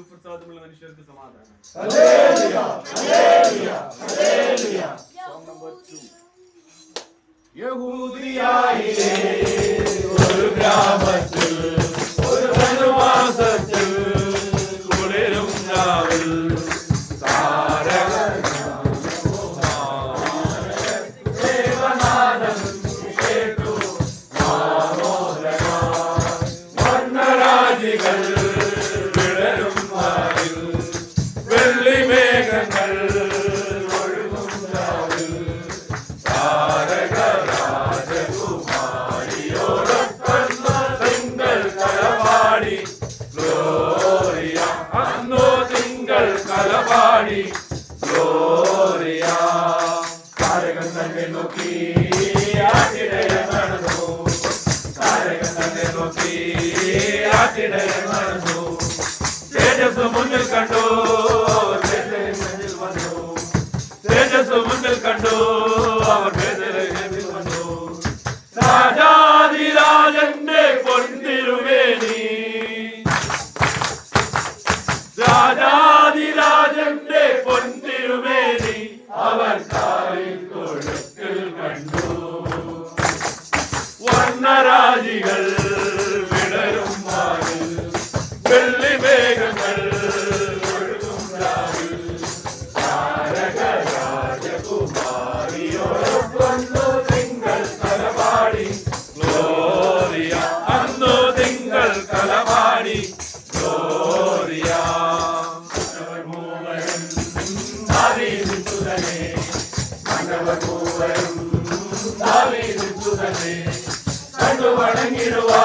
പ്രസാദമുള്ള മനുഷ്യർക്ക് സമാധാനം. Song number 2. യഹൂദിയായിലെ ഒരു ഗ്രാമത്തിൽ ഒരു വനവാസത്തിൽ കുളിരും രാവിൽ തേജസ് മുന്നിൽ കണ്ടു തേജസ് മുന്നിൽ കണ്ടു അവർ വന്നു രാജാതിരാജന്റെ പൊൻതിരുമേനി രാജാതിരാജന്റെ പൊൻതിരുമേനി അവർ കാലിൽ കൊഴുക്കിൽ കണ്ടു വർണ്ണരാജികൾ വിടരും വാനിൽ വെള്ളി മേഘങ്ങൾ ഒഴുകും രാവിൽ രാജകുമാരിയോടൊപ്പന്നു തിങ്കൾ കലപാടി ഗ്ലോറിയ അന്നു തിങ്കൾ കലപാടി ഗ്ലോറിയ മൂവരും ദാവീദിൻ സുതനേ മൂവരും ദാവീദിൻ സുതനേ കണ്ടു വണങ്ങിടുവാ